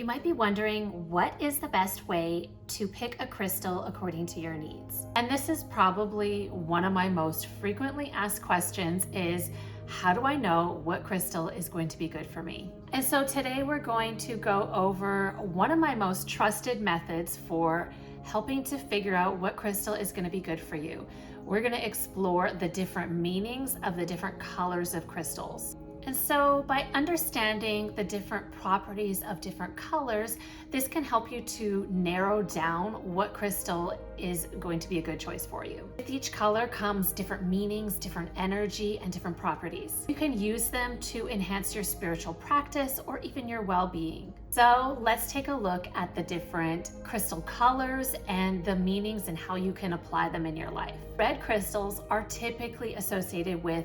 might be wondering, what is the best way to pick a crystal according to your needs? And this is probably one of my most frequently asked questions is, how do I know what crystal is going to be good for me? And so today we're going to go over one of my most trusted methods for helping to figure out what crystal is going to be good for you. We're going to explore the different meanings of the different colors of crystals. And so by understanding the different properties of different colors, this can help you to narrow down what crystal is going to be a good choice for you. With each color comes different meanings, different energy, and different properties. You can use them to enhance your spiritual practice or even your well-being. So let's take a look at the different crystal colors and the meanings and how you can apply them in your life. Red crystals are typically associated with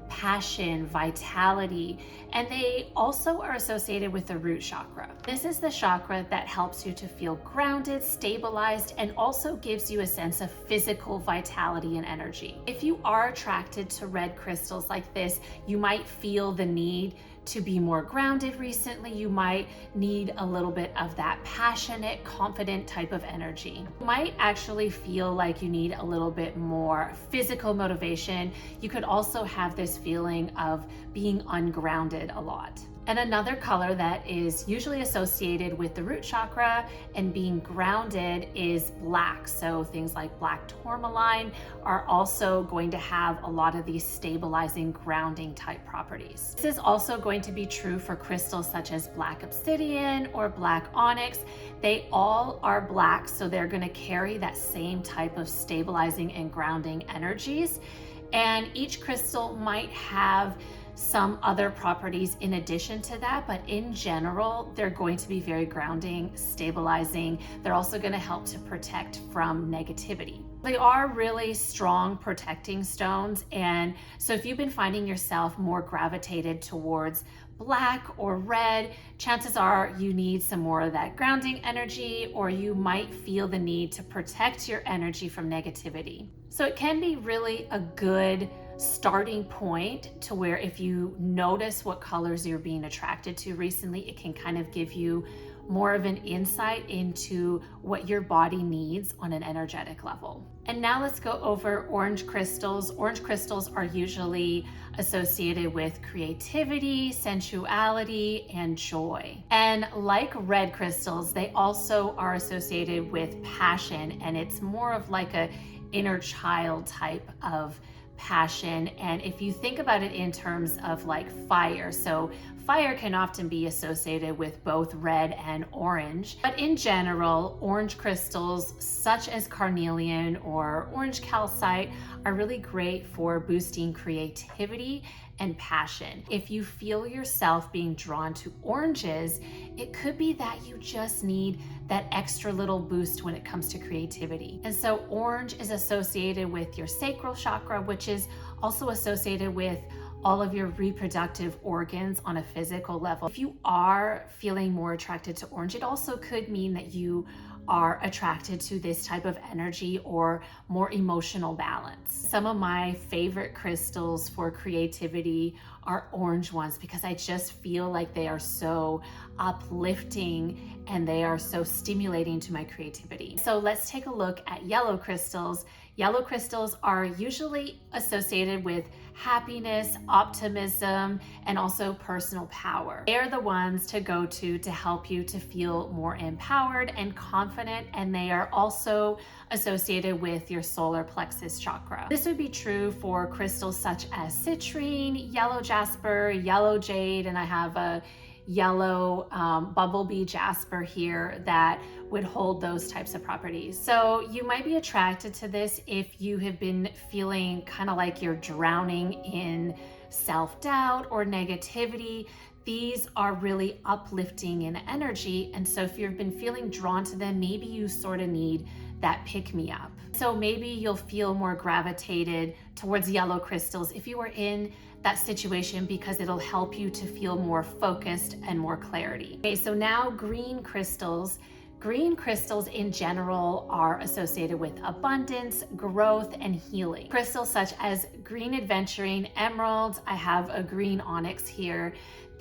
passion, vitality, and they also are associated with the root chakra. This is the chakra that helps you to feel grounded, stabilized, and also gives you a sense of physical vitality and energy. If you are attracted to red crystals like this, you might feel the need to be more grounded recently. You might need a little bit of that passionate, confident type of energy. You might actually feel like you need a little bit more physical motivation. You could also have this feeling of being ungrounded a lot. And another color that is usually associated with the root chakra and being grounded is black. So things like black tourmaline are also going to have a lot of these stabilizing, grounding type properties. This is also going to be true for crystals such as black obsidian or black onyx. They all are black, so they're going to carry that same type of stabilizing and grounding energies. And each crystal might have some other properties in addition to that, but in general, they're going to be very grounding, stabilizing. They're also going to help to protect from negativity. They are really strong protecting stones. And so if you've been finding yourself more gravitated towards black or red, chances are you need some more of that grounding energy, or you might feel the need to protect your energy from negativity. So it can be really a good starting point to where if you notice what colors you're being attracted to recently, it can kind of give you more of an insight into what your body needs on an energetic level. And now let's go over orange crystals. Orange crystals are usually associated with creativity, sensuality, and joy. And like red crystals, they also are associated with passion, and it's more of like a inner child type of passion. And if you think about it in terms of like fire, so fire can often be associated with both red and orange, but in general, orange crystals such as carnelian or orange calcite are really great for boosting creativity and passion. If you feel yourself being drawn to oranges, it could be that you just need that extra little boost when it comes to creativity. And so orange is associated with your sacral chakra, which is also associated with all of your reproductive organs on a physical level. If you are feeling more attracted to orange, it also could mean that you are attracted to this type of energy or more emotional balance. Some of my favorite crystals for creativity are orange ones because I just feel like they are so uplifting and they are so stimulating to my creativity. So let's take a look at yellow crystals. Yellow crystals are usually associated with happiness, optimism, and also personal power. They are the ones to go to help you to feel more empowered and confident, and they are also associated with your solar plexus chakra. This would be true for crystals such as citrine, yellow jasper, yellow jade, and I have a yellow bumblebee jasper here that would hold those types of properties. So you might be attracted to this if you have been feeling kind of like you're drowning in self-doubt or negativity. These are really uplifting in energy. And so if you've been feeling drawn to them, maybe you sort of need that pick-me-up. So maybe you'll feel more gravitated towards yellow crystals if you are in that situation because it'll help you to feel more focused and more clarity. Okay, so now green crystals. Green crystals in general are associated with abundance, growth, and healing. Crystals such as green aventurine, emeralds, I have a green onyx here,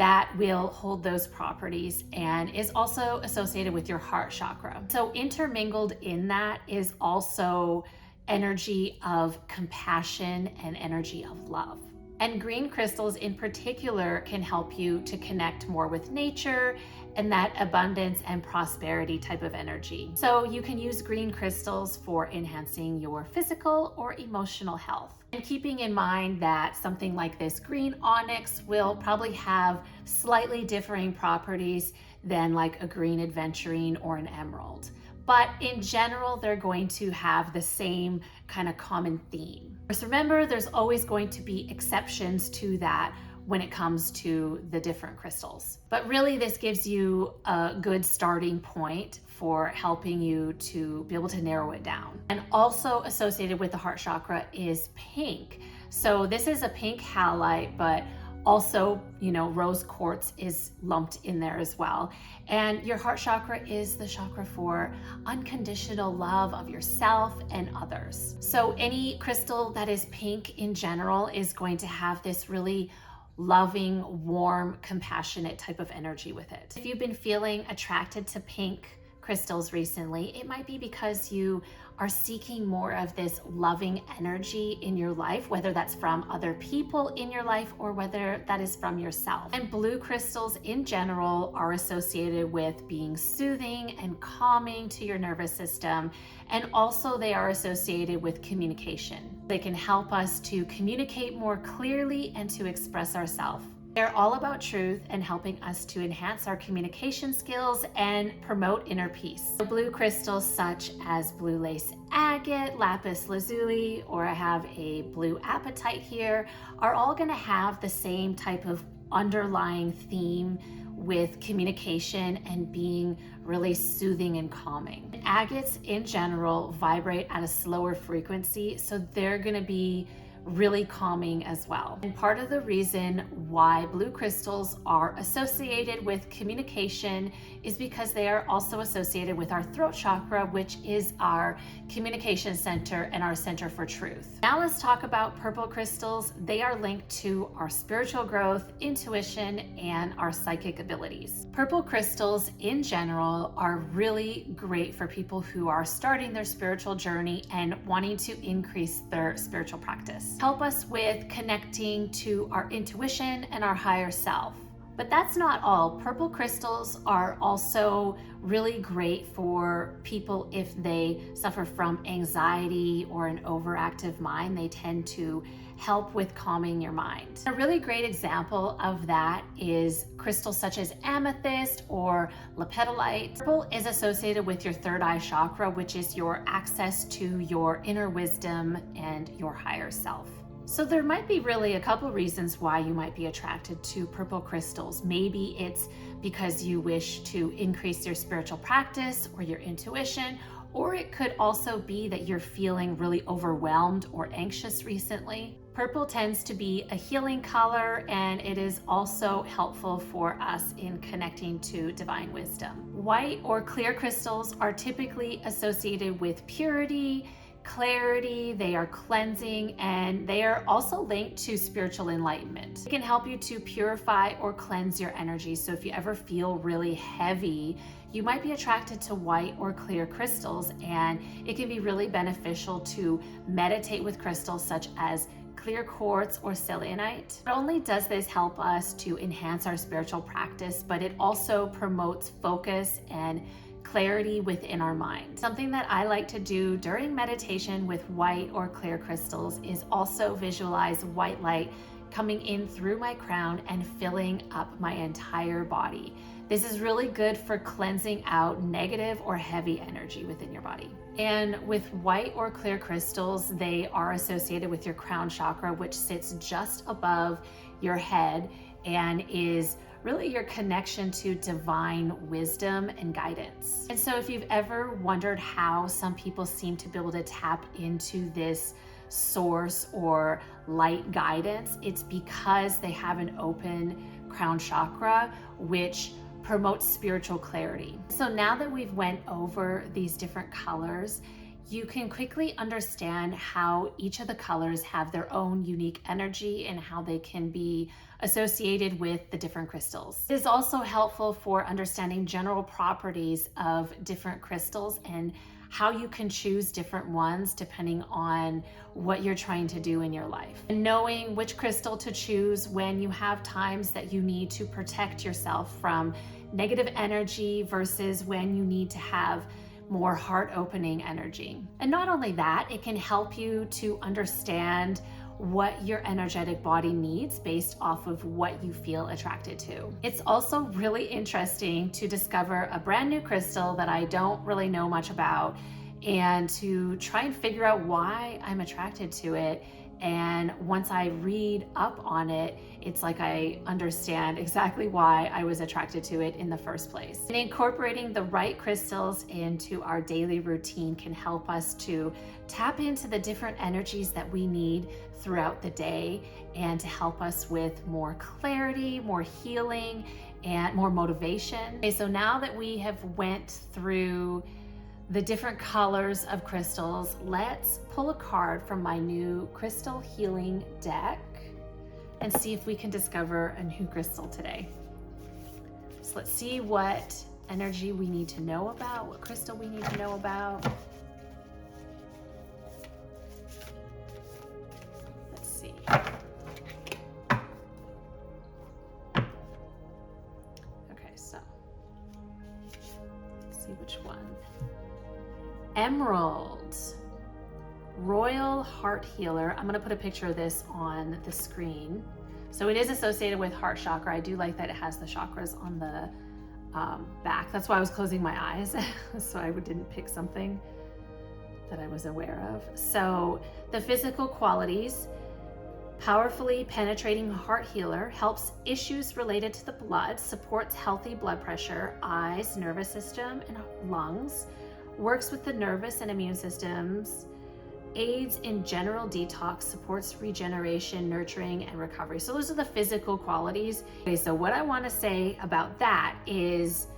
that will hold those properties and is also associated with your heart chakra. So intermingled in that is also energy of compassion and energy of love. And green crystals in particular can help you to connect more with nature and that abundance and prosperity type of energy. So you can use green crystals for enhancing your physical or emotional health. And keeping in mind that something like this green onyx will probably have slightly differing properties than like a green aventurine or an emerald. But in general, they're going to have the same kind of common theme. Just remember, there's always going to be exceptions to that when it comes to the different crystals. But really, this gives you a good starting point for helping you to be able to narrow it down. And also associated with the heart chakra is pink. So this is a pink halite, but also, rose quartz is lumped in there as well. And your heart chakra is the chakra for unconditional love of yourself and others. So any crystal that is pink in general is going to have this really loving, warm, compassionate type of energy with it. If you've been feeling attracted to pink crystals recently, it might be because you are seeking more of this loving energy in your life, whether that's from other people in your life or whether that is from yourself. And blue crystals in general are associated with being soothing and calming to your nervous system. And also they are associated with communication. They can help us to communicate more clearly and to express ourselves. They're all about truth and helping us to enhance our communication skills and promote inner peace. Blue crystals such as blue lace agate, lapis lazuli, or I have a blue apatite here, are all going to have the same type of underlying theme with communication and being really soothing and calming. Agates in general vibrate at a slower frequency, so they're going to be really calming as well. And part of the reason why blue crystals are associated with communication is because they are also associated with our throat chakra, which is our communication center and our center for truth. Now let's talk about purple crystals. They are linked to our spiritual growth, intuition, and our psychic abilities. Purple crystals in general are really great for people who are starting their spiritual journey and wanting to increase their spiritual practice. Help us with connecting to our intuition and our higher self. But that's not all. Purple crystals are also really great for people if they suffer from anxiety or an overactive mind. They tend to help with calming your mind. A really great example of that is crystals such as amethyst or lepidolite. Purple is associated with your third eye chakra, which is your access to your inner wisdom and your higher self. So there might be really a couple reasons why you might be attracted to purple crystals. Maybe it's because you wish to increase your spiritual practice or your intuition, or it could also be that you're feeling really overwhelmed or anxious recently. Purple tends to be a healing color, and it is also helpful for us in connecting to divine wisdom. White or clear crystals are typically associated with purity, clarity, they are cleansing, and they are also linked to spiritual enlightenment. It can help you to purify or cleanse your energy. So if you ever feel really heavy, you might be attracted to white or clear crystals, and it can be really beneficial to meditate with crystals such as clear quartz or selenite. Not only does this help us to enhance our spiritual practice, but it also promotes focus and clarity within our mind. Something that I like to do during meditation with white or clear crystals is also visualize white light coming in through my crown and filling up my entire body. This is really good for cleansing out negative or heavy energy within your body. And with white or clear crystals, they are associated with your crown chakra, which sits just above your head and is really your connection to divine wisdom and guidance. And so if you've ever wondered how some people seem to be able to tap into this source or light guidance, it's because they have an open crown chakra, which promotes spiritual clarity. So now that we've went over these different colors, you can quickly understand how each of the colors have their own unique energy and how they can be associated with the different crystals. It is also helpful for understanding general properties of different crystals and how you can choose different ones depending on what you're trying to do in your life. And knowing which crystal to choose when you have times that you need to protect yourself from negative energy versus when you need to have more heart-opening energy. And not only that, it can help you to understand what your energetic body needs based off of what you feel attracted to. It's also really interesting to discover a brand new crystal that I don't really know much about and to try and figure out why I'm attracted to it. And once I read up on it, it's like I understand exactly why I was attracted to it in the first place. And incorporating the right crystals into our daily routine can help us to tap into the different energies that we need throughout the day and to help us with more clarity, more healing, and more motivation. Okay, so now that we have went through the different colors of crystals, let's pull a card from my new crystal healing deck and see if we can discover a new crystal today. So let's see what energy we need to know about, what crystal we need to know about. Let's see. Okay, so let's see which one. Emerald, Royal Heart Healer. I'm going to put a picture of this on the screen. So it is associated with heart chakra. I do like that it has the chakras on the back. That's why I was closing my eyes so I didn't pick something that I was aware of. So the physical qualities: powerfully penetrating heart healer, helps issues related to the blood, supports healthy blood pressure, eyes, nervous system, and lungs, works with the nervous and immune systems, aids in general detox, supports regeneration, nurturing, and recovery. So those are the physical qualities. Okay, so what I want to say about that is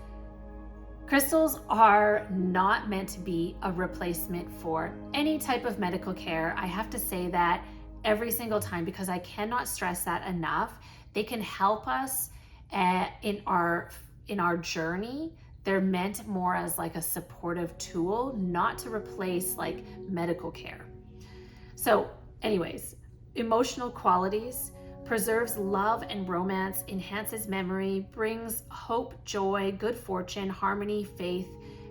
crystals are not meant to be a replacement for any type of medical care. I have to say that every single time because I cannot stress that enough. They can help us in our journey. They're meant more as like a supportive tool, not to replace like medical care. So anyways, emotional qualities: preserves love and romance, enhances memory, brings hope, joy, good fortune, harmony, faith,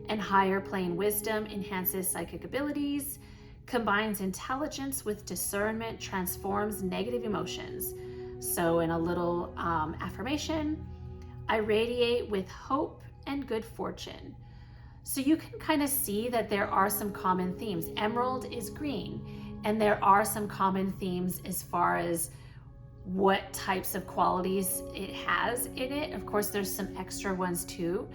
and higher plane wisdom, enhances psychic abilities, combines intelligence with discernment, transforms negative emotions. So in a little affirmation: I radiate with hope and good fortune. So you can kind of see that there are some common themes. Emerald is green, and there are some common themes as far as what types of qualities it has in it. Of course, there's some extra ones too,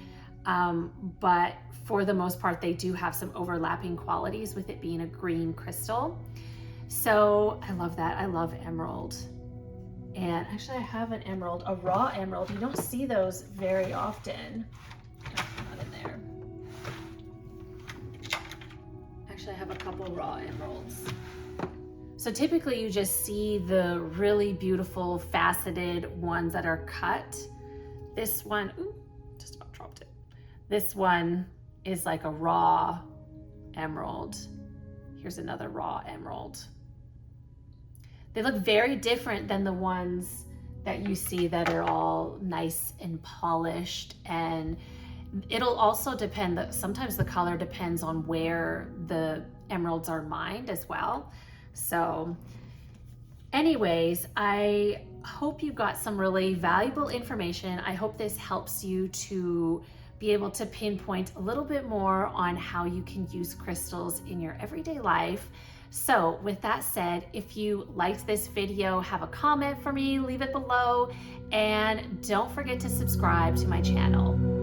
but for the most part, they do have some overlapping qualities with it being a green crystal. So I love that. I love emerald. And actually I have an emerald, a raw emerald. You don't see those very often. Not in there. Actually, I have a couple raw emeralds. So typically you just see the really beautiful faceted ones that are cut. This one, ooh, just about dropped it. This one is like a raw emerald. Here's another raw emerald. They look very different than the ones that you see that are all nice and polished, and it'll also depend, sometimes the color depends on where the emeralds are mined as well. So anyways, I hope you got some really valuable information. I hope this helps you to be able to pinpoint a little bit more on how you can use crystals in your everyday life. So with that said, if you liked this video, have a comment for me, leave it below, and don't forget to subscribe to my channel.